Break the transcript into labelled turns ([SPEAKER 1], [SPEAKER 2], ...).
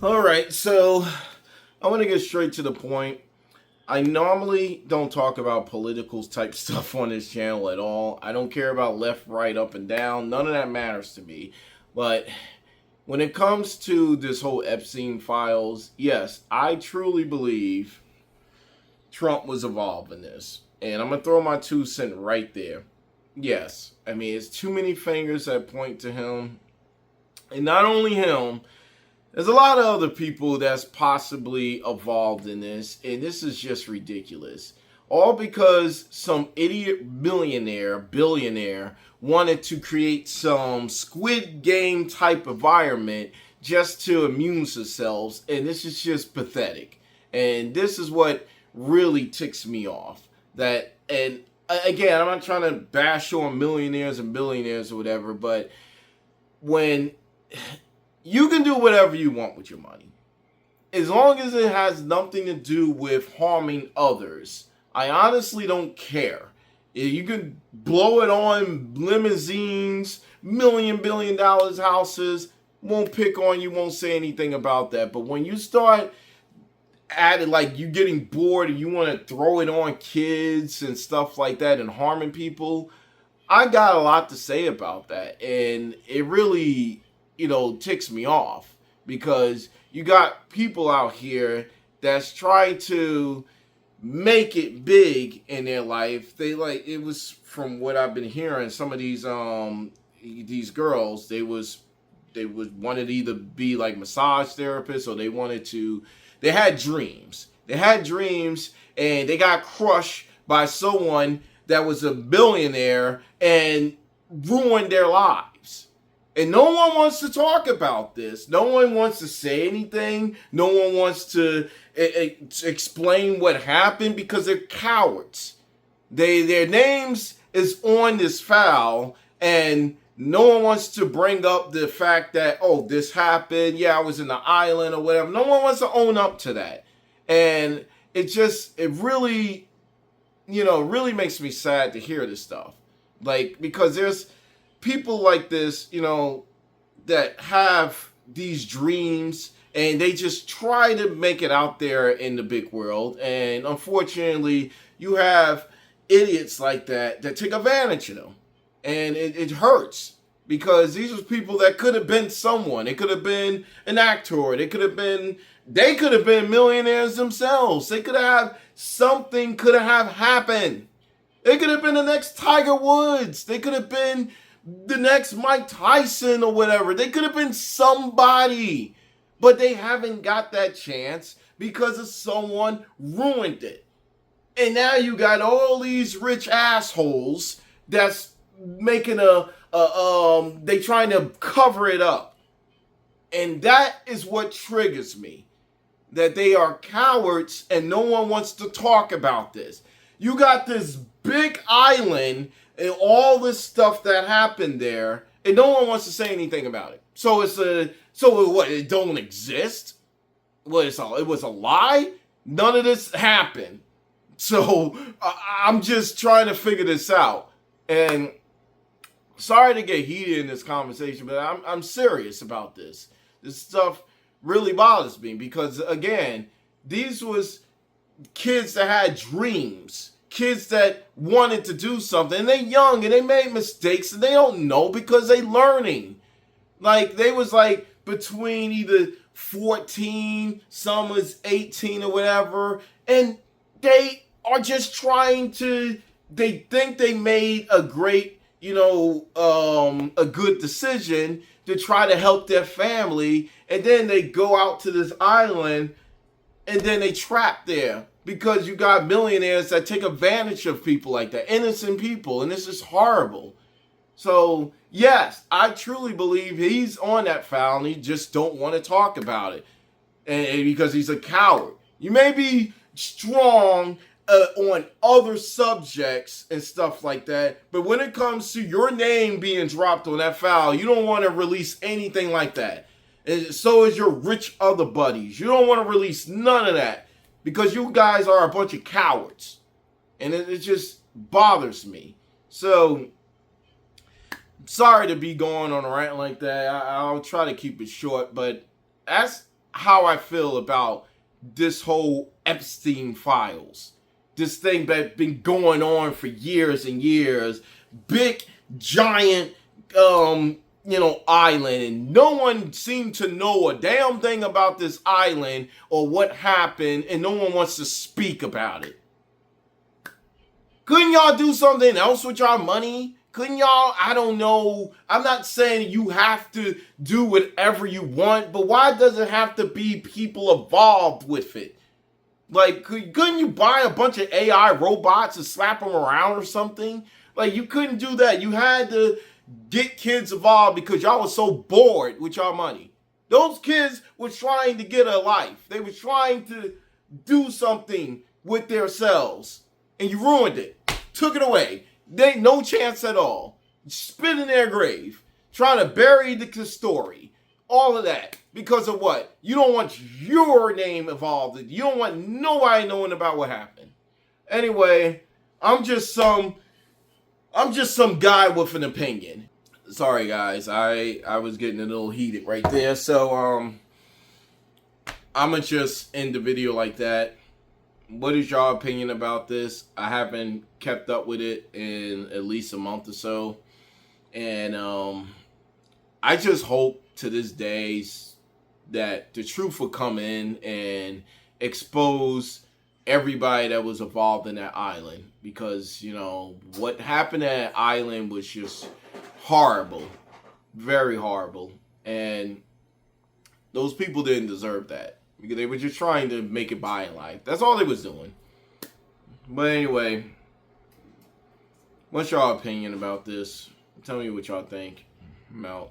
[SPEAKER 1] All right, so I want to get straight to the point. I normally don't talk about political type stuff on this channel at all. I don't care about left, right, up, and down. None of that matters to me. But when it comes to this whole Epstein files, yes, I truly believe Trump was involved in this. And I'm going to throw my 2 cents right there. Yes, I mean, it's too many fingers that point to him. And not only him, there's a lot of other people that's possibly involved in this, and this is just ridiculous. All because some idiot billionaire wanted to create some Squid Game type environment just to amuse themselves, and this is just pathetic. And this is what really ticks me off. And again, I'm not trying to bash on millionaires and billionaires or whatever, but when you can do whatever you want with your money, as long as it has nothing to do with harming others. I honestly don't care. You can blow it on limousines, billion dollars houses, won't pick on you, won't say anything about that. But when you start adding, like, you getting bored and you want to throw it on kids and stuff like that and harming people, I got a lot to say about that. And it really, ticks me off, because you got people out here that's trying to make it big in their life. It was, from what I've been hearing, some of these girls, they wanted to either be like massage therapists, or they had dreams. They had dreams and they got crushed by someone that was a billionaire and ruined their lives. And no one wants to talk about this. No one wants to say anything. No one wants to explain what happened, because they're cowards. Their names is on this file, and no one wants to bring up the fact that, oh, this happened. Yeah, I was in the island or whatever. No one wants to own up to that. And it really, really makes me sad to hear this stuff. Because there's people like this, that have these dreams and they just try to make it out there in the big world. And unfortunately, you have idiots like that take advantage of them. And it hurts, because these are people that could have been someone. It could have been an actor. They could have been millionaires themselves. They could have something could have happened. They could have been the next Tiger Woods. They could have been the next Mike Tyson or whatever. They could have been somebody. But they haven't got that chance because of someone ruined it. And now you got all these rich assholes that's making they trying to cover it up. And that is what triggers me. That they are cowards and no one wants to talk about this. You got this big island and all this stuff that happened there, and no one wants to say anything about it. So what? It don't exist? It was a lie? None of this happened. So I'm just trying to figure this out. And sorry to get heated in this conversation, but I'm serious about this. This stuff really bothers me, because again, these was kids that had dreams. Kids that wanted to do something, and they're young and they made mistakes and they don't know, because they learning. They was between either 14, some was 18 or whatever, and they are just they think they made a great, a good decision to try to help their family, and then they go out to this island and then they trap there. Because you got millionaires that take advantage of people like that, innocent people, and this is horrible. So, yes, I truly believe he's on that file, and he just don't want to talk about it, and because he's a coward. You may be strong on other subjects and stuff like that, but when it comes to your name being dropped on that file, you don't want to release anything like that. And so is your rich other buddies. You don't want to release none of that, because you guys are a bunch of cowards. And it just bothers me. So, sorry to be going on a rant like that. I'll try to keep it short. But that's how I feel about this whole Epstein files. This thing that's been going on for years and years. Big, giant, island. And no one seemed to know a damn thing about this island or what happened. And no one wants to speak about it. Couldn't y'all do something else with y'all money? Couldn't y'all, I don't know, I'm not saying you have to do whatever you want, but why does it have to be people involved with it? Like, couldn't you buy a bunch of AI robots and slap them around or something? Like, you couldn't do that. You had to get kids involved because y'all was so bored with y'all money. Those kids were trying to get a life. They were trying to do something with themselves. And you ruined it. Took it away. They ain't no chance at all. Spit in their grave. Trying to bury the story. All of that. Because of what? You don't want your name involved. You don't want nobody knowing about what happened. Anyway, I'm just some guy with an opinion. Sorry guys, I was getting a little heated right there. So I'ma just end the video like that. What is your opinion about this? I haven't kept up with it in at least a month or so. And I just hope to this day that the truth will come in and expose everybody that was involved in that island. Because, what happened at that island was just horrible. Very horrible. And those people didn't deserve that. Because they were just trying to make it by in life. That's all they was doing. But anyway, what's your opinion about this? Tell me what y'all think. I'm out.